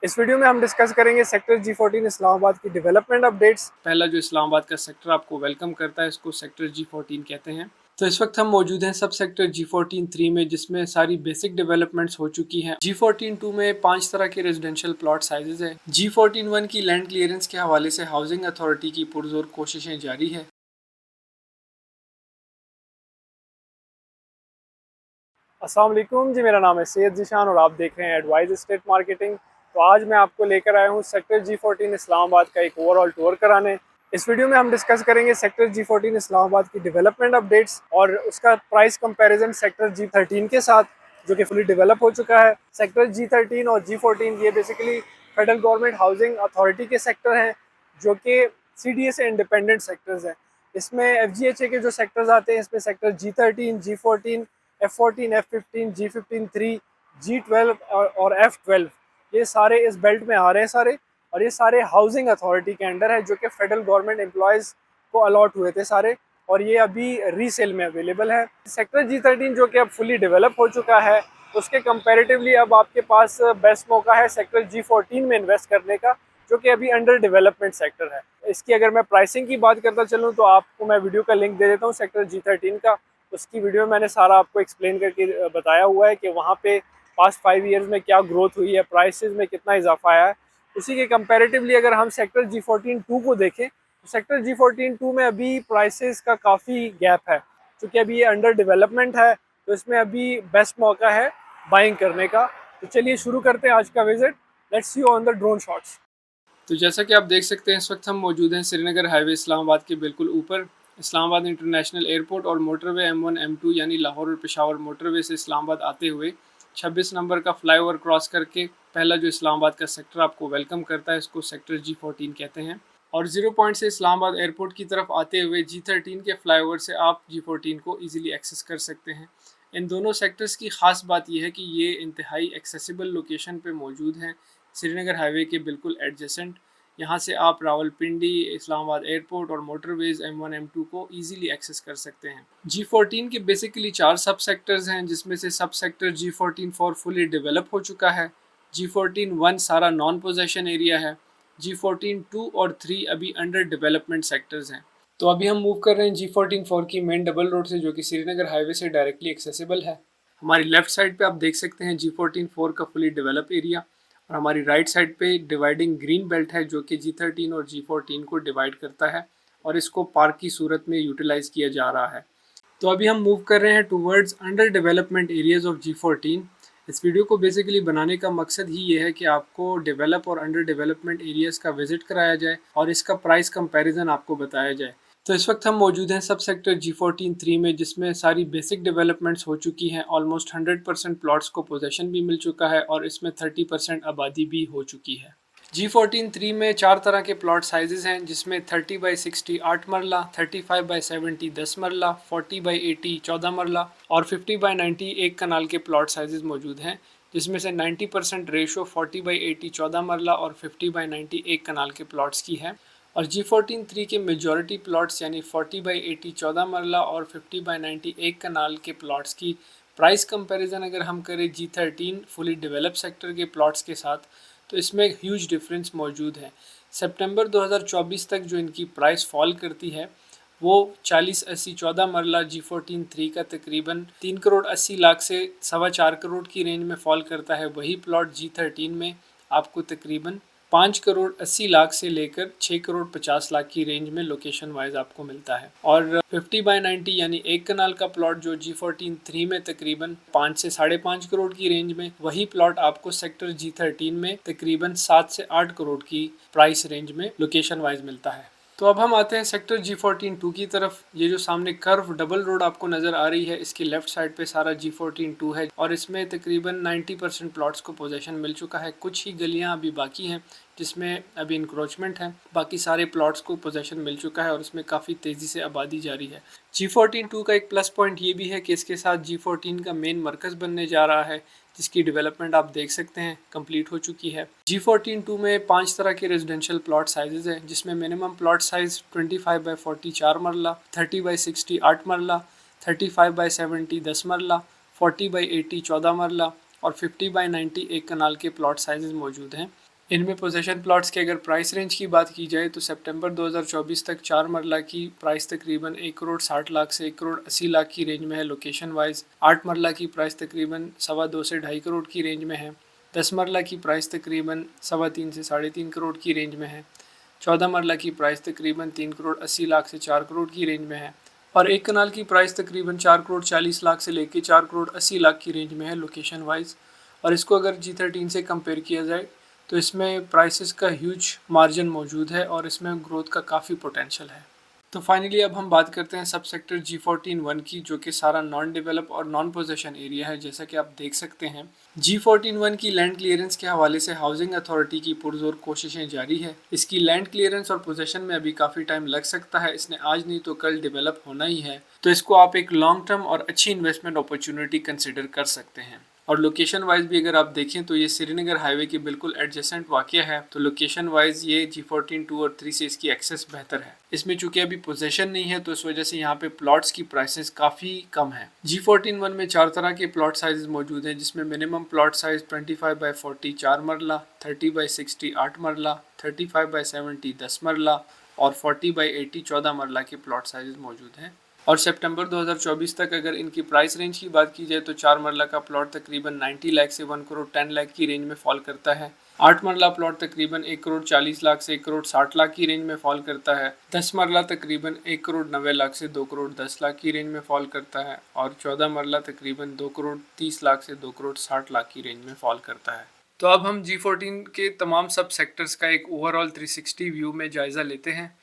इस वीडियो में हम डिस्कस करेंगे सेक्टर G14 इस्लामाबाद की डेवलपमेंट अपडेट्स। पहला जो इस्लामाबाद का सेक्टर आपको वेलकम करता है, इसको सेक्टर G14 कहते हैं। तो इस वक्त हम मौजूद हैं सब सेक्टर G14 3 में, जिसमें सारी बेसिक डेवलपमेंट्स हो चुकी हैं। G14 2 में 5 तरह के रेजिडेंशियल प्लॉट साइजेज हैं। G14 1 की लैंड क्लियरेंस के हवाले से हाउसिंग अथॉरिटी की पुरजोर कोशिशें जारी है। अस्सलाम वालेकुम जी, मेरा नाम है सैयद ज़ीशान और आप देख रहे हैं एडवाइज स्टेट मार्केटिंग। तो आज मैं आपको लेकर आया हूँ सेक्टर G14 इस्लामाबाद का एक ओवरऑल टूर कराने। इस वीडियो में हम डिस्कस करेंगे सेक्टर G14 इस्लामाबाद की डेवलपमेंट अपडेट्स और उसका प्राइस कंपैरिजन सेक्टर G13 के साथ, जो कि फुली डेवलप हो चुका है। सेक्टर G13 और G14 ये basically federal government housing authority के सेक्टर हैं, जो कि CDA से इंडिपेंडेंट सेक्टर्स हैं। इसमें FGHA के जो सेक्टर्स आते हैं, इसमें sector G13, G14, F14, F15, G15 3, G12 और F12, ये सारे इस बेल्ट में आ रहे हैं सारे। और ये सारे हाउसिंग अथॉरिटी के अंडर है, जो कि फेडरल गवर्नमेंट एम्प्लॉयज़ को अलॉट हुए थे सारे, और ये अभी रीसेल में अवेलेबल है। सेक्टर G13 जो कि अब फुली डेवलप हो चुका है, उसके कंपैरेटिवली अब आपके पास बेस्ट मौका है सेक्टर G14 में इन्वेस्ट करने का, जो कि अभी अंडर डेवलपमेंट सेक्टर है। इसकी अगर मैं प्राइसिंग की बात करता चलूँ तो आपको मैं वीडियो का लिंक दे देता हूँ सेक्टर G13 का। उसकी वीडियो में मैंने सारा आपको एक्सप्लेन करके बताया हुआ है कि वहाँ पे पास्ट 5 ईयर्स में क्या ग्रोथ हुई है, प्राइसेस में कितना इजाफा आया है। उसी के कंपैरेटिवली अगर हम सेक्टर G14 2 को देखें, तो सेक्टर G14 2 में अभी प्राइसेस का काफ़ी गैप है, क्योंकि अभी ये अंडर डेवलपमेंट है। तो इसमें अभी बेस्ट मौका है बाइंग करने का। तो चलिए शुरू करते हैं आज का visit. Let's see on the drone shots. तो जैसा कि आप देख सकते हैं, इस वक्त हम मौजूद हैं श्रीनगर हाईवे इस्लामाबाद के बिल्कुल ऊपर। इस्लामाबाद इंटरनेशनल एयरपोर्ट और मोटरवे M1 M2 यानी लाहौर और पेशावर मोटरवे से इस्लामाबाद आते हुए 26 नंबर का फ्लाईओवर क्रॉस करके पहला जो इस्लामाबाद का सेक्टर आपको वेलकम करता है, इसको सेक्टर G14 कहते हैं। और 0 पॉइंट से इस्लामाबाद एयरपोर्ट की तरफ आते हुए G13 के फ्लाईओवर से आप G14 को ईजिली एक्सेस कर सकते हैं। इन दोनों सेक्टर्स की ख़ास बात यह है कि ये इंतहाई एक्सेसिबल लोकेशन पे मौजूद हैं, श्रीनगर हाईवे के बिल्कुल एडजेसेंट। यहाँ से आप रावलपिंडी, इस्लामाबाद एयरपोर्ट और मोटरवेज M1 M2 को इजीली एक्सेस कर सकते हैं। G14 के बेसिकली 4 सब सेक्टर्स हैं, जिसमें से सब सेक्टर G14 4 फुली डेवलप हो चुका है। G14 1 सारा नॉन पोजेशन एरिया है। G14 2 और 3 अभी अंडर डेवलपमेंट सेक्टर्स हैं। तो अभी हम मूव कर रहे हैं G14 4 की मेन डबल रोड से, जो कि श्रीनगर हाईवे से डायरेक्टली एक्सेसिबल है। हमारी लेफ्ट साइड पे आप देख सकते हैं G14 4 का फुली डेवलप एरिया, और हमारी राइट साइड पे डिवाइडिंग ग्रीन बेल्ट है, जो कि G13 और G14 को डिवाइड करता है और इसको पार्क की सूरत में यूटिलाइज किया जा रहा है। तो अभी हम मूव कर रहे हैं towards under development areas of G14। इस वीडियो को बेसिकली बनाने का मकसद ही ये है कि आपको डेवलप और अंडर डेवलपमेंट एरियाज़ का विजिट कराया जाए और इसका प्राइस कंपैरिजन आपको बताया जाए। तो इस वक्त हम मौजूद हैं सब सेक्टर G14 3 में, जिसमें सारी बेसिक डेवलपमेंट्स हो चुकी हैं। ऑलमोस्ट 100% प्लॉट्स को पोजेशन भी मिल चुका है और इसमें 30% आबादी भी हो चुकी है। G14 3 में 4 तरह के प्लॉट साइजेस हैं, जिसमें 30 बाई 60 8 मरला, 35 बाई 70 10 मरला, 40 बाई 80 14 मरला और 50 बाई 90 एक कनाल के प्लॉट साइजेस मौजूद हैं, जिसमें से 90% रेशो 40 बाई 80 14 मरला और 50 बाई 90 एक कनाल के प्लॉट्स की है। और G14 3 के मेजॉरिटी प्लॉट्स यानी 40 बाई 80 14 मरला और 50 बाई 90 एक कनाल के प्लॉट्स की प्राइस कंपैरिजन अगर हम करें G13 फुली डेवलप सेक्टर के प्लॉट्स के साथ, तो इसमें एक ह्यूज डिफरेंस मौजूद है। सितंबर 2024 तक जो इनकी प्राइस फॉल करती है, वो 40-80 14 मरला G14 3 का तकरीबन 3 करोड़ 80 लाख से 4.25 करोड़ की रेंज में फॉल करता है। वही प्लॉट G13 में आपको तकरीबन 5 करोड़ 80 लाख से लेकर 6 करोड़ 50 लाख की रेंज में लोकेशन वाइज आपको मिलता है। और 50 बाई 90 यानी एक कनाल का प्लॉट जो G14 3 में तकरीबन 5 से 5.5 करोड़ की रेंज में, वही प्लॉट आपको सेक्टर G13 में तकरीबन 7 से 8 करोड़ की प्राइस रेंज में लोकेशन वाइज मिलता है। तो अब हम आते हैं सेक्टर G14 2 की तरफ। ये जो सामने कर्व डबल रोड आपको नज़र आ रही है, इसकी लेफ्ट साइड पे सारा G14 2 है और इसमें तकरीबन 90% प्लॉट्स को पोजीशन मिल चुका है। कुछ ही गलियां अभी बाकी हैं जिसमें अभी इंक्रोचमेंट है, बाकी सारे प्लॉट्स को पोजीशन मिल चुका है और इसमें काफ़ी तेज़ी से आबादी जारी है। G14 2 का एक प्लस पॉइंट ये भी है कि इसके साथ G14 का मेन मरकज़ बनने जा रहा है, जिसकी डेवलपमेंट आप देख सकते हैं कंप्लीट हो चुकी है। G14 2 में 5 तरह के रेजिडेंशियल प्लॉट साइजेस हैं, जिसमें मिनिमम प्लॉट साइज 25 बाई 40 4 मरला, 30 बाई 60 8 मरला, 35 बाई 70 10 मरला, 40 बाई 80 14 मरला और 50 बाई 90 एक कनाल के प्लॉट साइजेस मौजूद हैं। इनमें पोजेशन प्लॉट्स की अगर प्राइस रेंज की बात की जाए तो सितंबर 2024 तक 4 मरला की प्राइस तकरीबन 1 करोड़ 60 लाख से 1 करोड़ 80 लाख की रेंज में है लोकेशन वाइज। 8 मरला की प्राइस तकरीबन 2.25 से 2.5 करोड़ की रेंज में है। 10 मरला की प्राइस तकरीबन 3.25 से 3.5 करोड़ की रेंज में है। 14 मरला की प्राइस तकरीबन 3 करोड़ 80 लाख से 4 करोड़ की रेंज में है और एक कनाल की प्राइस तकरीबन 4 करोड़ 40 लाख से लेकर 4 करोड़ 80 लाख की रेंज में है लोकेशन वाइज। और इसको अगर G13 से कंपेयर किया जाए तो इसमें प्राइसेस का ह्यूज मार्जिन मौजूद है और इसमें ग्रोथ का काफ़ी पोटेंशियल है। तो फाइनली अब हम बात करते हैं सब सेक्टर G14-1 की, जो कि सारा नॉन डेवलप और नॉन पोजेशन एरिया है। जैसा कि आप देख सकते हैं G14-1 की लैंड क्लियरेंस के हवाले से हाउसिंग अथॉरिटी की पुरजोर कोशिशें जारी है। इसकी लैंड क्लियरेंस और पोजेशन में अभी काफ़ी टाइम लग सकता है, इसने आज नहीं तो कल डेवलप होना ही है। तो इसको आप एक लॉन्ग टर्म और अच्छी इन्वेस्टमेंट अपॉर्चुनिटी कंसिडर कर सकते हैं। और लोकेशन वाइज भी अगर आप देखें तो ये श्रीनगर हाईवे के बिल्कुल एडजेसेंट वाक़या है। तो लोकेशन वाइज ये G14 2 और 3 से इसकी एक्सेस बेहतर है। इसमें चूंकि अभी पोजेशन नहीं है तो इस वजह से यहाँ पे प्लॉट्स की प्राइसेस काफ़ी कम है। G14-1 में 4 तरह के प्लॉट साइज मौजूद हैं, जिसमें मिनिमम प्लॉट साइज 25 बाई 40 4 मरला, 30 बाई 60 8 मरला, 35 बाई 70 10 मरला और 40 बाई 80 14 मरला के प्लॉट साइज मौजूद हैं। और सितंबर 2024 तक अगर इनकी प्राइस रेंज की बात की जाए तो 4 मरला का प्लॉट तकरीबन 90 लाख से 1 करोड़ 10 लाख की रेंज में फॉल करता है। 8 मरला प्लॉट तकरीबन 1 करोड़ 40 लाख से 1 करोड़ 60 लाख की रेंज में फॉल करता है। 10 मरला तकरीबन 1 करोड़ 90 लाख से 2 करोड़ 10 लाख की रेंज में फॉल करता है और 14 मरला तकरीबन 2 करोड़ 30 लाख से 2 करोड़ 60 लाख की रेंज में फॉल करता है। तो अब हम G14 के तमाम सब सेक्टर्स का एक ओवरऑल 360 व्यू में जायज़ा लेते हैं।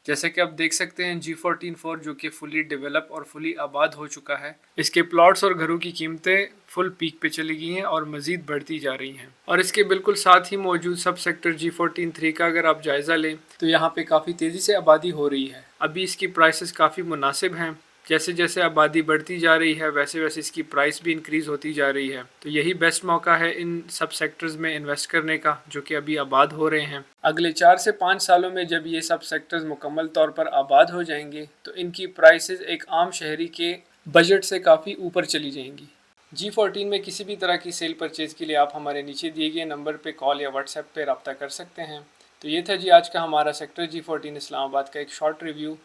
जैसे कि आप देख सकते हैं G14-4 जो कि फुली डेवलप और फुली आबाद हो चुका है, इसके प्लॉट्स और घरों की कीमतें फुल पीक पे चली गई हैं और मज़ीद बढ़ती जा रही हैं। और इसके बिल्कुल साथ ही मौजूद सब सेक्टर G14-3 का अगर आप जायज़ा लें तो यहाँ पे काफ़ी तेज़ी से आबादी हो रही है। अभी इसकी प्राइसेस काफ़ी मुनासिब हैं। जैसे जैसे आबादी बढ़ती जा रही है वैसे वैसे इसकी प्राइस भी इंक्रीज़ होती जा रही है। तो यही बेस्ट मौका है इन सब सेक्टर्स में इन्वेस्ट करने का जो कि अभी आबाद हो रहे हैं। अगले 4 से 5 सालों में जब ये सब सेक्टर्स मुकम्मल तौर पर आबाद हो जाएंगे तो इनकी प्राइसेस एक आम शहरी के बजट से काफ़ी ऊपर चली जाएंगी। G14 में किसी भी तरह की सेल परचेज़ के लिए आप हमारे नीचे दिए गए नंबर पर कॉल या व्हाट्सएप पर रब्ता कर सकते हैं। तो ये था जी आज का हमारा सेक्टर G14 इस्लामाबाद का एक शॉर्ट रिव्यू।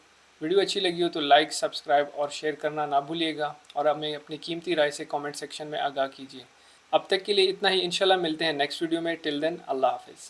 वीडियो अच्छी लगी हो तो लाइक, सब्सक्राइब और शेयर करना ना भूलिएगा और हमें अपनी कीमती राय से कमेंट सेक्शन में आगाह कीजिए। अब तक के लिए इतना ही। इंशाल्लाह मिलते हैं नेक्स्ट वीडियो में। टिल देन अल्लाह हाफिज़।